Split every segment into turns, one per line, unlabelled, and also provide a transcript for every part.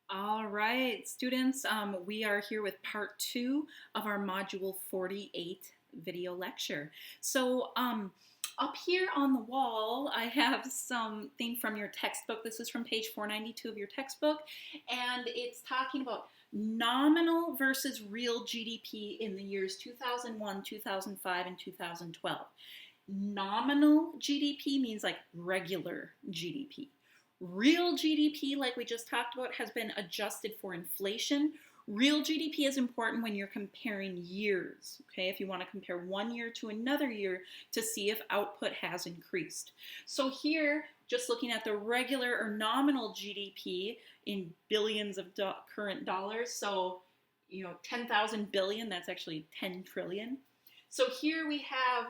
All right, students, we are here with part two of our module 48 video lecture. Up here on the wall, I have something from your textbook. This is from page 492 of your textbook, and it's talking about nominal versus real GDP in the years 2001, 2005, and 2012. Nominal GDP means like regular GDP. Real GDP, like we just talked about, has been adjusted for inflation. Real GDP is important when you're comparing years, okay? If you want to compare one year to another year to see if output has increased. So here, just looking at the regular or nominal GDP in billions of current dollars, so 10,000 billion, that's actually 10 trillion. So here we have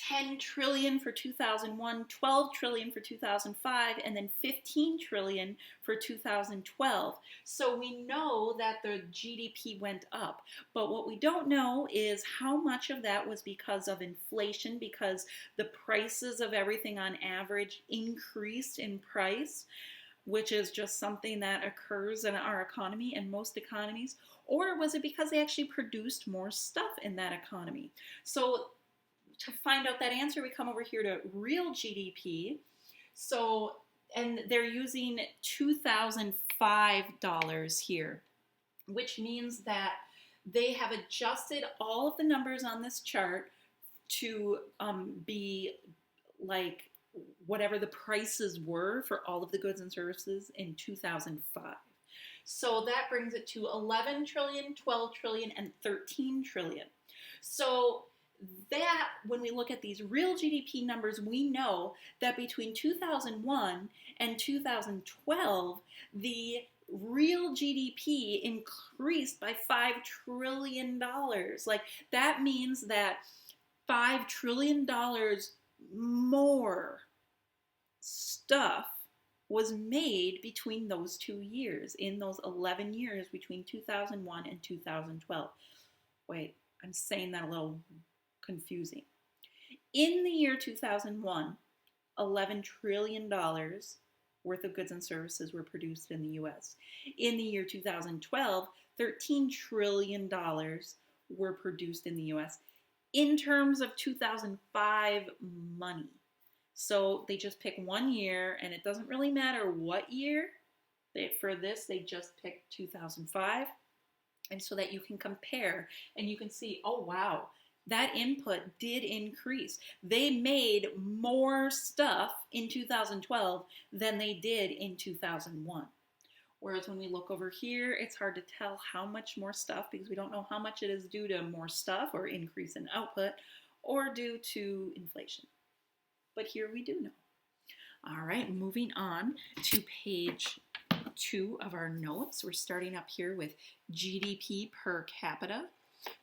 10 trillion for 2001, 12 trillion for 2005, and then 15 trillion for 2012. So we know that the GDP went up. But what we don't know is how much of that was because of inflation, because the prices of everything on average increased in price, which is just something that occurs in our economy and most economies, or was it because they actually produced more stuff in that economy? So to find out that answer, we come over here to real GDP. So, and they're using $2005 here, which means that they have adjusted all of the numbers on this chart to be like whatever the prices were for all of the goods and services in 2005. So that brings it to 11 trillion, 12 trillion, and 13 trillion. So that when we look at these real GDP numbers, we know that between 2001 and 2012, the real GDP increased by $5 trillion. Like that means that $5 trillion more stuff was made between those 2 years, in those 11 years between 2001 and 2012. Wait, I'm saying that a little confusing. In the year 2001, $11 trillion worth of goods and services were produced in the US. In the year 2012, $13 trillion were produced in the US in terms of 2005 money. So they just pick one year, and it doesn't really matter what year. For this, they just picked 2005. And so that you can compare and you can see, oh, wow, that input did increase. They made more stuff in 2012 than they did in 2001. Whereas when we look over here, it's hard to tell how much more stuff because we don't know how much it is due to more stuff or increase in output or due to inflation. But here we do know. All right, moving on to page 2 of our notes. We're starting up here with GDP per capita.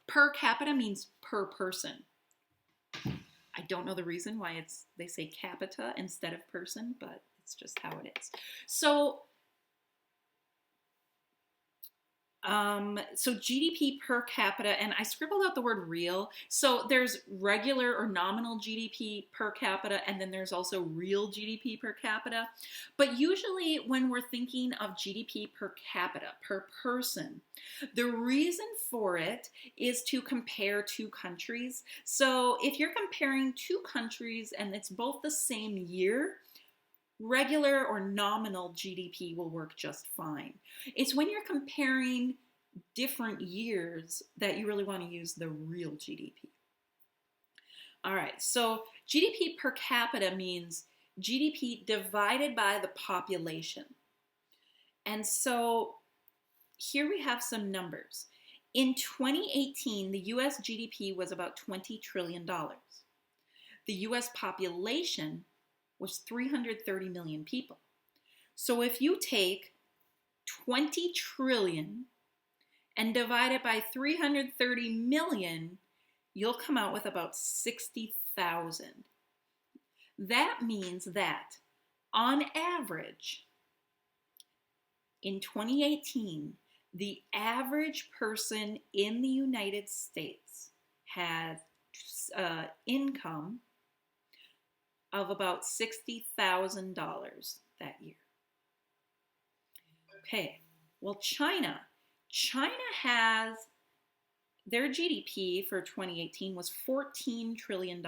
Per capita means per person. I don't know the reason why they say capita instead of person, but it's just how it is. So GDP per capita, and I scribbled out the word real. So there's regular or nominal GDP per capita, and then there's also real GDP per capita. But usually when we're thinking of GDP per capita, per person, the reason for it is to compare two countries. So if you're comparing two countries and it's both the same year, regular or nominal GDP will work just fine. It's when you're comparing different years that you really want to use the real GDP. All right, so GDP per capita means GDP divided by the population. And so here we have some numbers. In 2018, the US GDP was about $20 trillion. The US population was 330 million people. So if you take 20 trillion and divide it by 330 million, you'll come out with about 60,000. That means that on average, in 2018, the average person in the United States had income of about $60,000 that year. Okay, well, China has their GDP for 2018 was $14 trillion.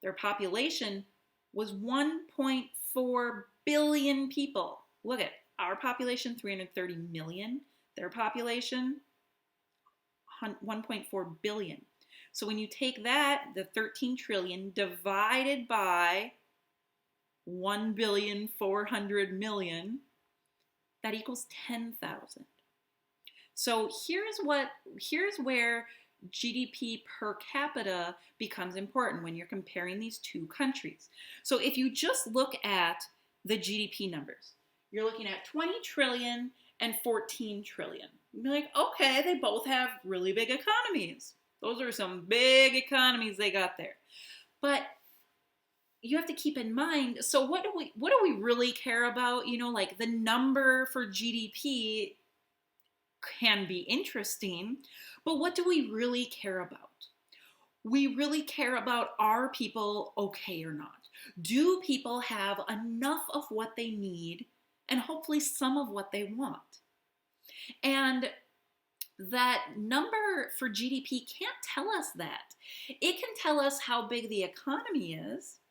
Their population was 1.4 billion people. Look at our population, 330 million. Their population, 1.4 billion. So when you take that, the 13 trillion divided by 1,400,000,000, that equals 10,000. So here's where GDP per capita becomes important when you're comparing these two countries. So if you just look at the GDP numbers, you're looking at 20 trillion and 14 trillion. You'd be like, okay, they both have really big economies. Those are some big economies they got there. But you have to keep in mind, so what do we really care about? You know, like the number for GDP can be interesting, but what do we really care about? We really care about, are people okay or not? Do people have enough of what they need and hopefully some of what they want? And that number for GDP can't tell us that. It can tell us how big the economy is.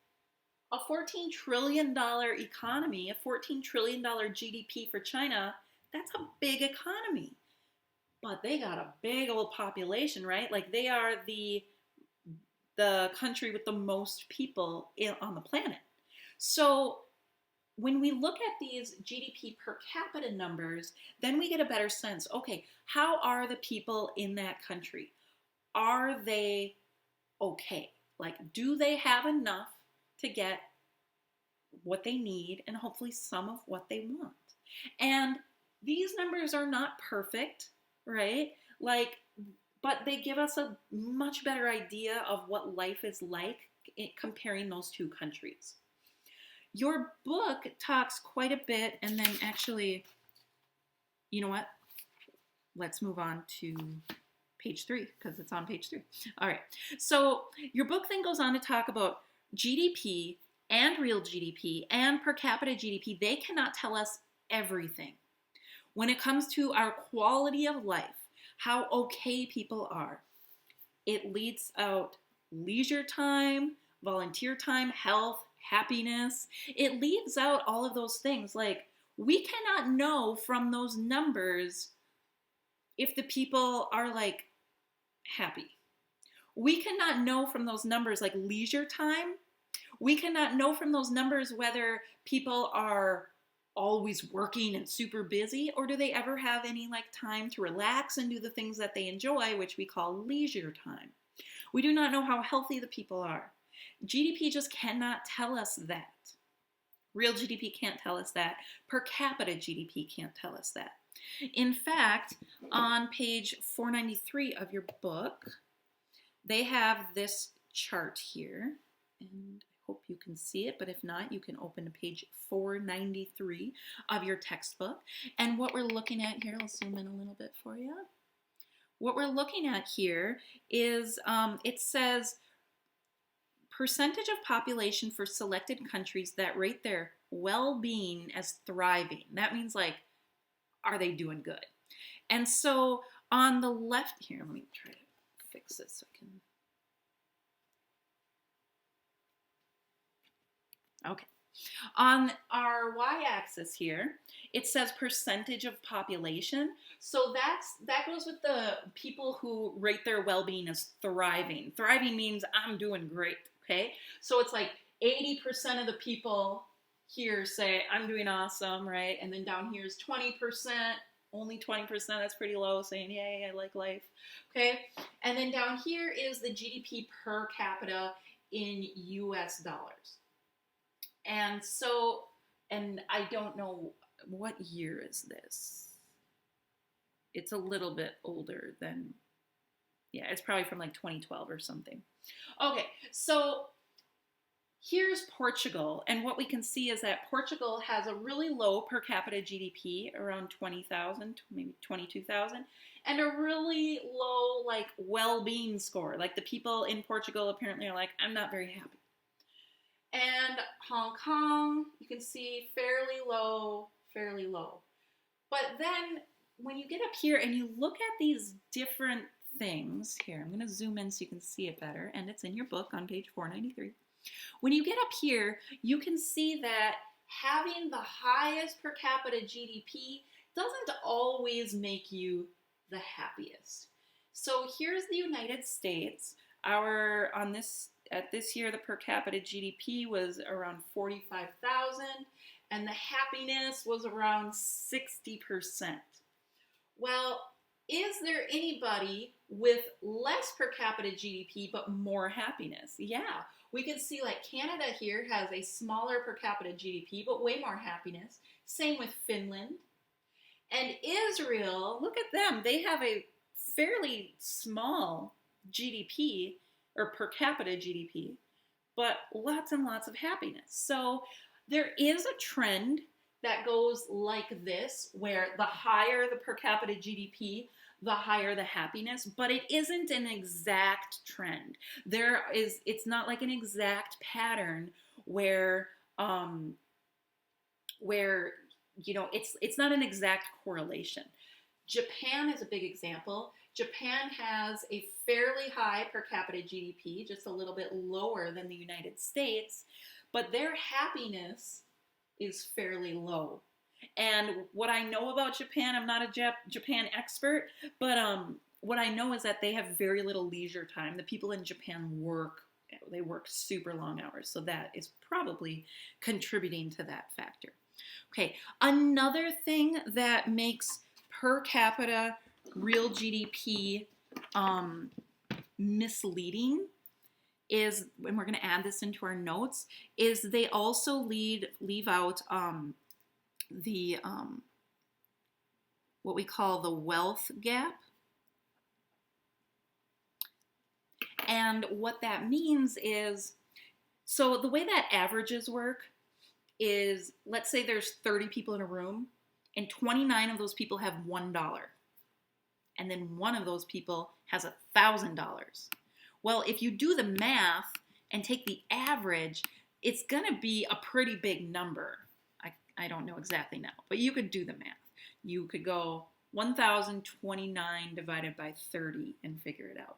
A $14 trillion economy, a $14 trillion GDP for China, that's a big economy. But they got a big old population, right? Like they are the country with the most people on the planet. So when we look at these GDP per capita numbers, then we get a better sense. Okay, how are the people in that country? Are they okay? Like, do they have enough to get what they need and hopefully some of what they want? And these numbers are not perfect, right? Like, but they give us a much better idea of what life is like comparing those two countries. Your book talks quite a bit, and then actually, you know what? Let's move on to page 3, because it's on page 3. All right. So your book then goes on to talk about GDP and real GDP and per capita GDP. They cannot tell us everything. When it comes to our quality of life, how okay people are, it leads out leisure time, volunteer time, health, happiness. It leaves out all of those things. Like, we cannot know from those numbers if the people are like happy. We cannot know from those numbers like leisure time. We cannot know from those numbers whether people are always working and super busy, or do they ever have any like time to relax and do the things that they enjoy, which we call leisure time. We do not know how healthy the people are. GDP just cannot tell us that. Real GDP can't tell us that. Per capita GDP can't tell us that. In fact, on page 493 of your book, they have this chart here, and I hope you can see it, but if not, you can open to page 493 of your textbook. And what we're looking at here, I'll zoom in a little bit for you. What we're looking at here is, it says, percentage of population for selected countries that rate their well-being as thriving. That means, like, are they doing good? And so on the left here, let me try to fix this so I can. Okay. On our y-axis here, it says percentage of population. So that goes with the people who rate their well-being as thriving. Thriving means I'm doing great, okay? So it's like 80% of the people here say I'm doing awesome, right? And then down here is 20%, only 20%, that's pretty low, saying yay, I like life, okay? And then down here is the GDP per capita in US dollars. And so, and I don't know, what year is this? It's a little bit older than, yeah, it's probably from like 2012 or something. Okay, so here's Portugal, and what we can see is that Portugal has a really low per capita GDP, around 20,000, maybe 22,000, and a really low, like, well-being score. Like, the people in Portugal apparently are like, I'm not very happy. And Hong Kong, you can see fairly low, fairly low. But then when you get up here and you look at these different things, here, I'm going to zoom in so you can see it better, and it's in your book on page 493. When you get up here, you can see that having the highest per capita GDP doesn't always make you the happiest. So here's the United States. At this year, the per capita GDP was around 45,000, and the happiness was around 60%. Well, is there anybody with less per capita GDP but more happiness? Yeah, we can see like Canada here has a smaller per capita GDP but way more happiness. Same with Finland. And Israel, look at them. They have a fairly small GDP or per capita GDP, but lots and lots of happiness. So there is a trend that goes like this, where the higher the per capita GDP, the higher the happiness, but it isn't an exact trend. It's not like an exact pattern where it's not an exact correlation. Japan is a big example. Japan has a fairly high per capita GDP, just a little bit lower than the United States, but their happiness is fairly low. And what I know about Japan, I'm not a Japan expert, but what I know is that they have very little leisure time. The people in Japan work super long hours, so that is probably contributing to that factor. Okay, another thing that makes per capita real GDP misleading is, and we're going to add this into our notes, is they also leave out the what we call the wealth gap. And what that means is, so the way that averages work is, let's say there's 30 people in a room and 29 of those people have $1. And then one of those people has $1,000. Well, if you do the math and take the average, it's going to be a pretty big number. I don't know exactly now, but you could do the math. You could go 1,029 divided by 30 and figure it out.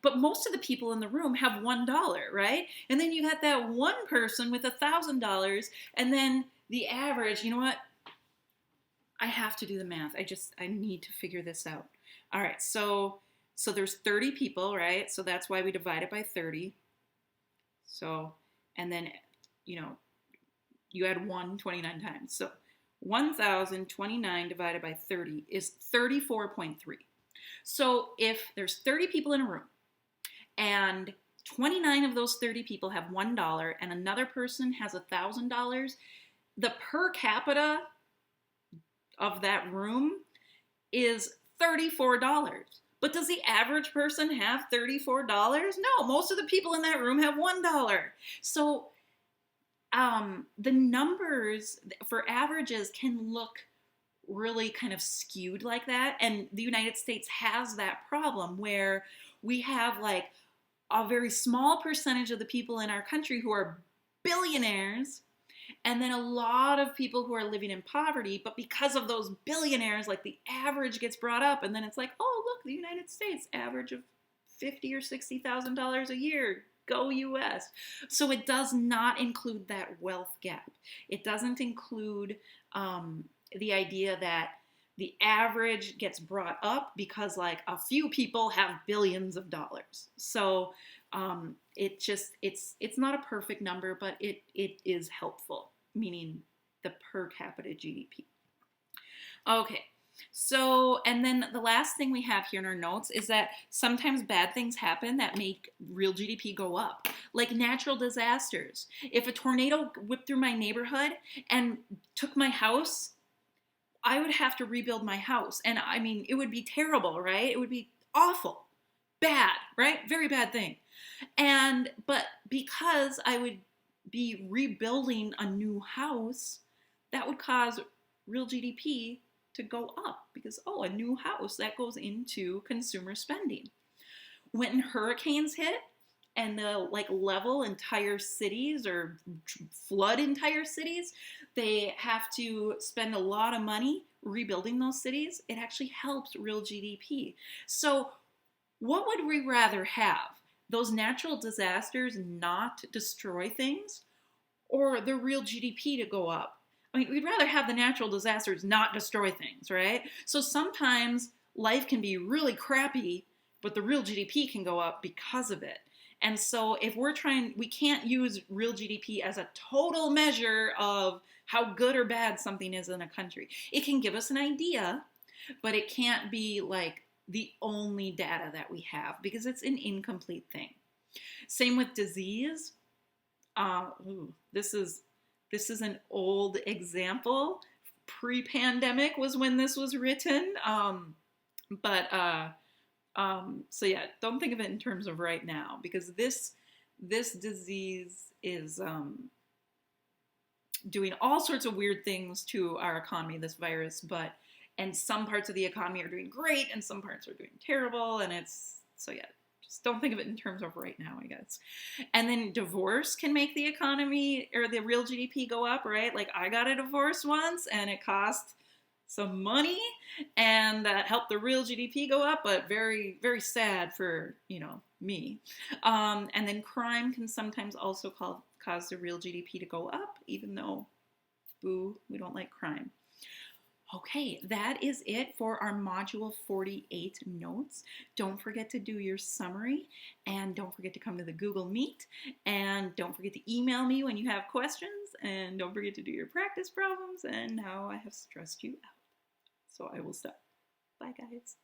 But most of the people in the room have $1, right? And then you got that one person with $1,000, and then the average, you know what? I have to do the math. I need to figure this out. All right, so there's 30 people, right? So that's why we divide it by 30. So, and then, you add 29 times. So 1,029 divided by 30 is 34.3. So if there's 30 people in a room and 29 of those 30 people have $1 and another person has $1,000, the per capita of that room is $34. But does the average person have $34? No, most of the people in that room have $1. So the numbers for averages can look really kind of skewed like that. And the United States has that problem where we have like a very small percentage of the people in our country who are billionaires, and then a lot of people who are living in poverty. But because of those billionaires, like the average gets brought up, and then it's like, oh, look, the United States average of $50,000 or $60,000 a year. Go US. So it does not include that wealth gap. It doesn't include the idea that the average gets brought up because like a few people have billions of dollars. So it's not a perfect number, but it is helpful, meaning the per capita GDP. Okay. So, and then the last thing we have here in our notes is that sometimes bad things happen that make real GDP go up, like natural disasters. If a tornado whipped through my neighborhood and took my house, I would have to rebuild my house. And I mean, it would be terrible, right? It would be awful, bad, right? Very bad thing. But because I would be rebuilding a new house, that would cause real GDP to go up because, a new house, that goes into consumer spending. When hurricanes hit, and they'll like level entire cities or flood entire cities. They have to spend a lot of money rebuilding those cities. It actually helps real GDP. So, what would we rather have? Those natural disasters not destroy things, or the real GDP to go up? I mean, we'd rather have the natural disasters not destroy things, right? So sometimes life can be really crappy, but the real GDP can go up because of it. And so if we're trying, we can't use real GDP as a total measure of how good or bad something is in a country. It can give us an idea, but it can't be like the only data that we have because it's an incomplete thing. Same with disease. This is an old example. Pre-pandemic was when this was written, but so yeah, don't think of it in terms of right now because this disease is doing all sorts of weird things to our economy. This virus, and some parts of the economy are doing great, and some parts are doing terrible, and it's so yeah. Don't think of it in terms of right now, I guess. And then divorce can make the economy or the real GDP go up, right? Like I got a divorce once and it cost some money and that helped the real GDP go up, but very, very sad for, me. And then crime can sometimes also cause the real GDP to go up, even though, boo, we don't like crime. Okay, that is it for our Module 48 notes. Don't forget to do your summary, and don't forget to come to the Google Meet, and don't forget to email me when you have questions, and don't forget to do your practice problems, and now I have stressed you out. So I will stop. Bye, guys.